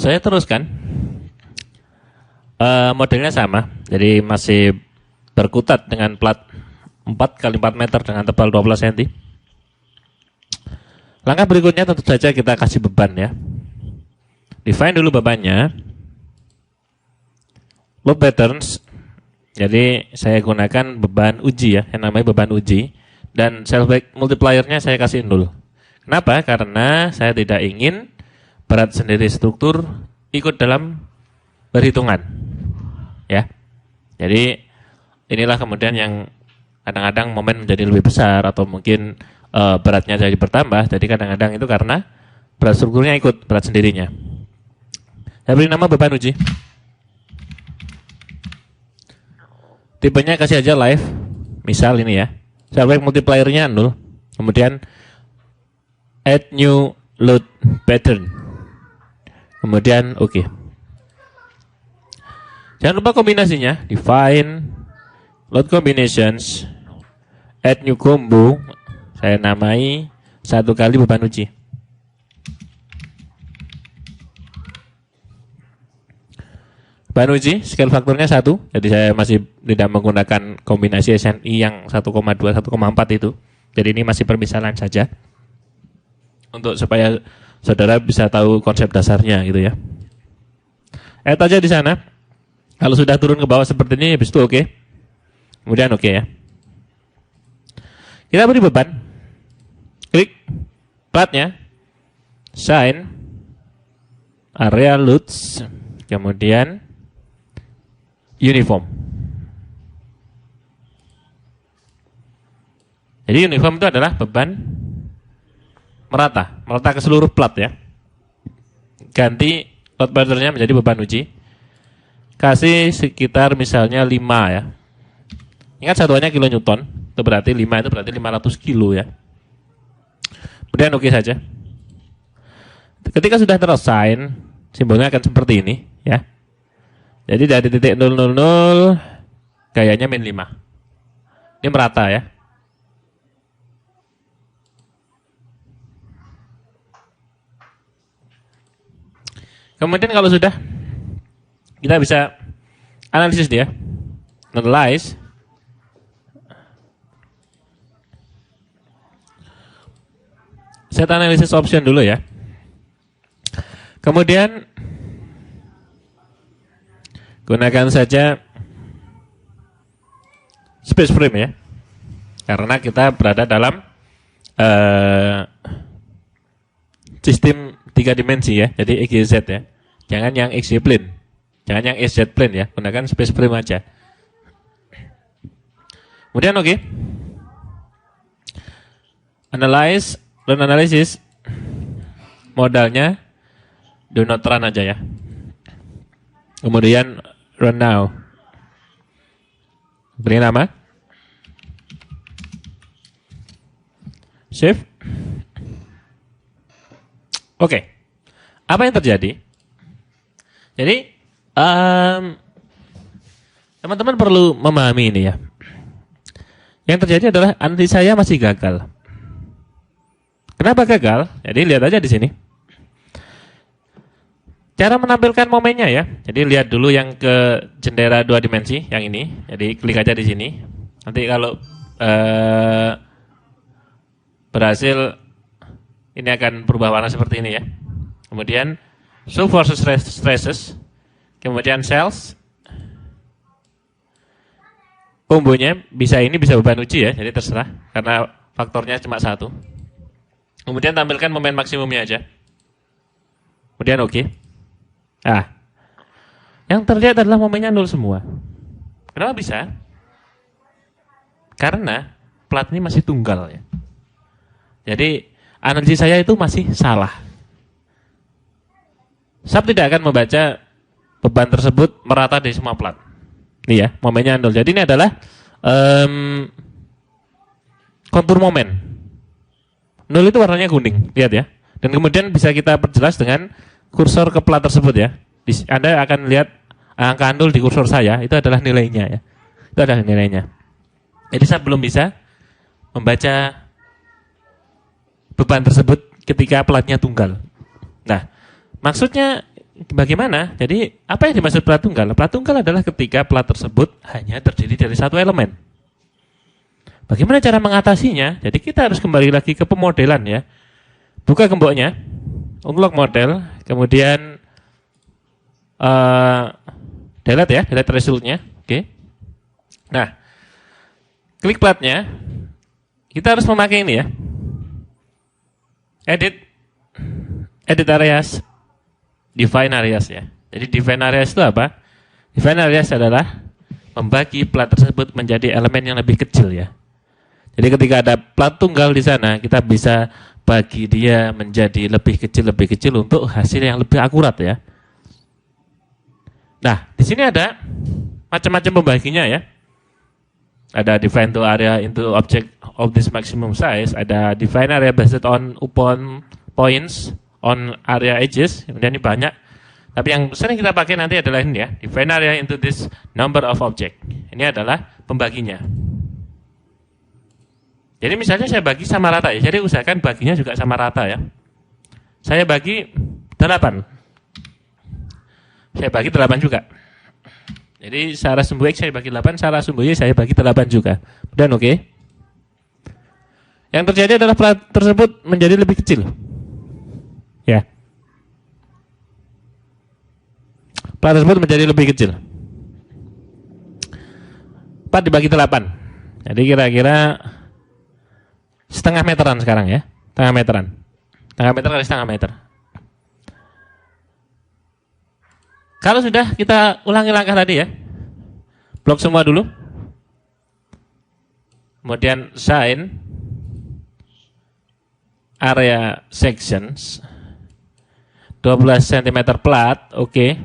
Saya teruskan. Modelnya sama, jadi masih berkutat dengan plat 4 kali 4 meter dengan tebal 12 cm. Langkah berikutnya tentu saja kita kasih beban ya. Define dulu bebannya. Load patterns. Jadi saya gunakan beban uji ya, yang namanya beban uji. Dan Selbach multipliernya saya kasih 0. Kenapa? Karena saya tidak ingin berat sendiri struktur ikut dalam perhitungan. Ya. Jadi inilah kemudian yang kadang-kadang momen menjadi lebih besar atau mungkin beratnya jadi bertambah. Jadi kadang-kadang itu karena berat strukturnya ikut berat sendirinya. Saya beri nama beban uji. Tipenya kasih aja live. Misal ini ya. Selbach multipliernya 0. Kemudian add new load pattern. Kemudian oke. Jangan lupa kombinasinya. Define load combinations. Add new combo. Saya namai 1 kali beban uji. Beban uji scale faktornya 1. Jadi saya masih tidak menggunakan kombinasi SNI yang 1,2 1,4 itu. Jadi ini masih permisalan saja. Untuk supaya saudara bisa tahu konsep dasarnya gitu ya. Add aja di sana. Kalau sudah turun ke bawah seperti ini, habis itu oke. Kemudian oke ya. Kita beri beban. Klik platnya. Sign. Area loads. Kemudian uniform. Jadi uniform itu adalah beban merata ke seluruh plat ya. Ganti load patternnya menjadi beban uji. Kasih sekitar misalnya 5 ya. Ingat satuannya kilonewton, itu berarti 5 itu berarti 500 kilo ya. Kemudian oke saja. Ketika sudah terassign, simbolnya akan seperti ini ya. Jadi dari titik 000 gayanya min 5. Ini merata ya. Kemudian kalau sudah, kita bisa analisis dia. Analyze. Set analysis option dulu ya. Kemudian gunakan saja space frame ya. Karena kita berada dalam sistem 3 dimensi ya. Jadi XYZ ya. Jangan yang XY plane. Jangan yang SZ plane ya. Gunakan space frame aja. Kemudian oke. Analyze, run analysis. Modalnya do not run aja ya. Kemudian run now. Beri nama. Save. Oke. Apa yang terjadi? Jadi teman-teman perlu memahami ini ya. Yang terjadi adalah analisis saya masih gagal. Kenapa gagal? Jadi lihat aja di sini. Cara menampilkan momennya ya. Jadi lihat dulu yang ke jendela 2 dimensi, yang ini. Jadi klik aja di sini. Nanti kalau berhasil, ini akan berubah warna seperti ini ya. Kemudian show versus stresses. Kemudian cells. Kombonya bisa ini, bisa beban uji ya. Jadi terserah. Karena faktornya cuma 1. Kemudian tampilkan momen maksimumnya aja. Kemudian oke. Nah, yang terlihat adalah momennya 0 semua. Kenapa bisa? Karena plat ini masih tunggal ya. Jadi analisis saya itu masih salah. SAP tidak akan membaca beban tersebut merata di semua plat. Ini ya, momennya 0. Jadi ini adalah kontur momen. 0 itu warnanya kuning, lihat ya. Dan kemudian bisa kita perjelas dengan kursor ke plat tersebut ya. Anda akan lihat angka 0 di kursor saya, itu adalah nilainya ya. Itu adalah nilainya. Jadi saya belum bisa membaca beban tersebut ketika platnya tunggal. Nah, maksudnya bagaimana? Jadi apa yang dimaksud plat tunggal? Plat tunggal adalah ketika plat tersebut hanya terdiri dari satu elemen. Bagaimana cara mengatasinya? Jadi kita harus kembali lagi ke pemodelan ya. Buka gemboknya, unlock model, kemudian delete resultnya. Oke. Nah, klik platnya. Kita harus memakai ini ya. Edit areas, define areas ya. Jadi define areas itu apa? Define areas adalah membagi plat tersebut menjadi elemen yang lebih kecil ya. Jadi ketika ada plat tunggal di sana, kita bisa bagi dia menjadi lebih kecil untuk hasil yang lebih akurat ya. Nah, di sini ada macam-macam pembaginya ya. Ada define to area into object of this maximum size, ada define area based upon points on area edges, kemudian ini banyak. Tapi yang sering kita pakai nanti adalah ini ya, define area into this number of object. Ini adalah pembaginya. Jadi misalnya saya bagi sama rata ya, jadi usahakan baginya juga sama rata ya. Saya bagi 8. Saya bagi 8 juga. Jadi secara sumbu X saya bagi 8, secara sumbu Y saya bagi 8 juga. Dan oke. Yang terjadi adalah plat tersebut menjadi lebih kecil. Ya. Plat tersebut menjadi lebih kecil. 4 dibagi 8. Jadi kira-kira setengah meteran sekarang ya. Setengah meteran. Setengah meter kali setengah meter. Kalau sudah, kita ulangi langkah tadi ya. Blok semua dulu. Kemudian sign area sections 12 cm plat, oke.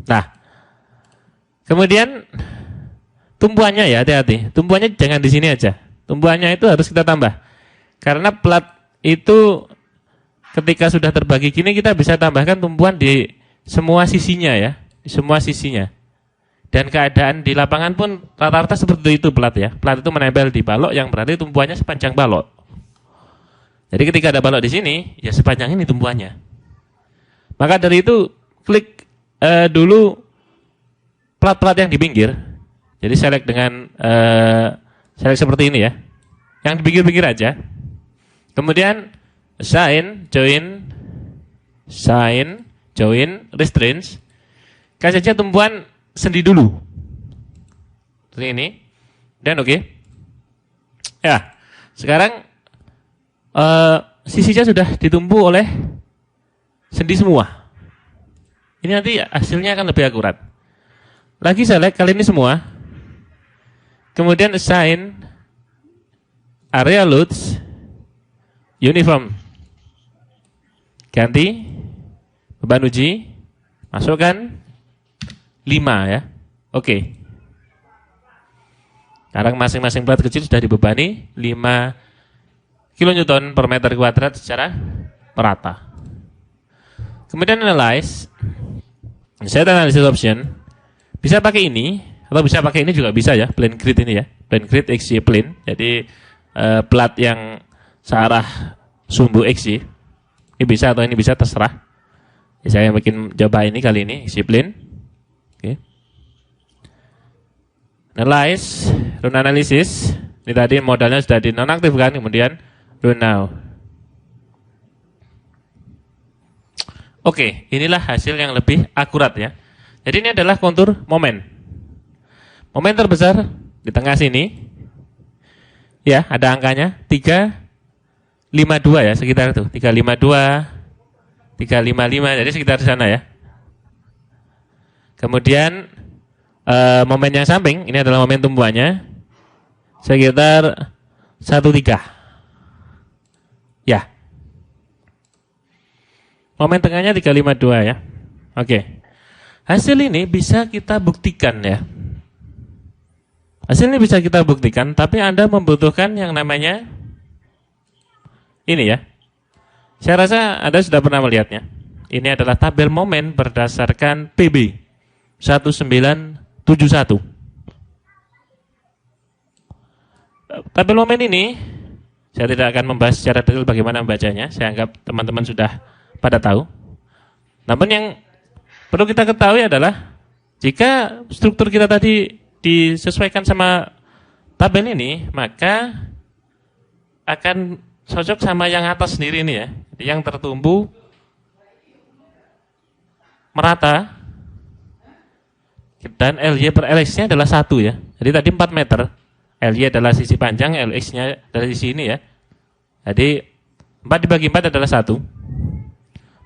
Nah, kemudian tumbuhannya ya, hati-hati. Tumbuhannya jangan di sini aja. Tumbuhannya itu harus kita tambah. Karena plat itu ketika sudah terbagi gini, kita bisa tambahkan tumbuhan di semua sisinya ya, di semua sisinya. Dan keadaan di lapangan pun rata-rata seperti itu plat ya. Plat itu menempel di balok yang berarti tumbuhannya sepanjang balok. Jadi ketika ada balok di sini, ya sepanjang ini tumbuhannya. Maka dari itu klik dulu plat-plat yang di pinggir. Jadi select dengan select seperti ini ya. Yang di pinggir-pinggir aja. Kemudian assign, join, restraints. Kasih saja tumbuhan sendi dulu. Seperti ini. Dan oke. Ya. Sekarang sisinya sudah ditumpu oleh sendi semua. Ini nanti hasilnya akan lebih akurat. Lagi select kali ini semua. Kemudian assign area loads uniform. Ganti beban uji, masukkan 5 ya. Oke. Sekarang masing-masing plat kecil sudah dibebani 5 kN per meter kuadrat secara merata. Kemudian analyze, set analysis option. Bisa pakai ini, atau bisa pakai ini juga bisa ya, plane grid ini ya. Plane grid XY plane, jadi plat yang searah sumbu XY. Ini bisa atau ini bisa, terserah. Ya, saya bikin coba ini kali ini, XY plane. Oke. Analyze, run analysis. Ini tadi modalnya sudah dinonaktifkan, kemudian run now. Oke, inilah hasil yang lebih akurat ya. Jadi ini adalah kontur momen. Momen terbesar di tengah sini. Ya, ada angkanya 352 ya, sekitar itu. 352, 355, jadi sekitar di sana ya. Kemudian momen yang samping, ini adalah momen tumbuhannya. Sekitar 13. Ya. Momen tengahnya 352 ya. Oke. Hasil ini bisa kita buktikan ya. Hasil ini bisa kita buktikan, tapi Anda membutuhkan yang namanya ini ya. Saya rasa Anda sudah pernah melihatnya. Ini adalah tabel momen berdasarkan PB 1971. Tabel momen ini saya tidak akan membahas secara detail bagaimana membacanya. Saya anggap teman-teman sudah pada tahu. Namun yang perlu kita ketahui adalah jika struktur kita tadi disesuaikan sama tabel ini, maka akan cocok sama yang atas sendiri ini ya, yang tertumbu merata dan LY per LX-nya adalah 1 ya. Jadi tadi 4 meter, LY adalah sisi panjang, LX-nya dari sisi ini ya. Jadi 4 dibagi 4 adalah 1.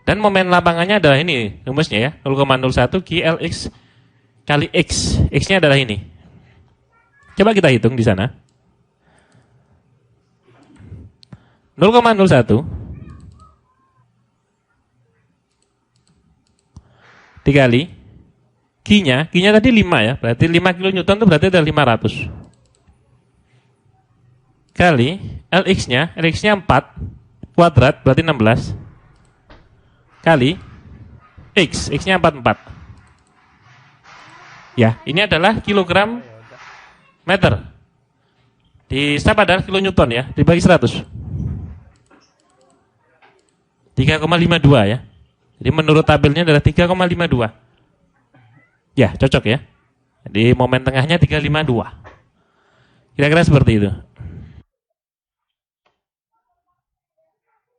Dan momen lapangannya adalah ini rumusnya ya, 0,01 QLX kali X. X-nya adalah ini. Coba kita hitung di sana. 0,01 dikali Q-nya tadi 5 ya, berarti 5 kN itu berarti ada 500. Kali LX-nya 4 kuadrat berarti 16. Kali X-nya 44. Ya, ini adalah kilogram meter. Di step adalah kilonewton ya, dibagi 100. 3,52 ya. Jadi menurut tabelnya adalah 3,52. Ya, cocok ya. Jadi momen tengahnya 352. Kira-kira seperti itu.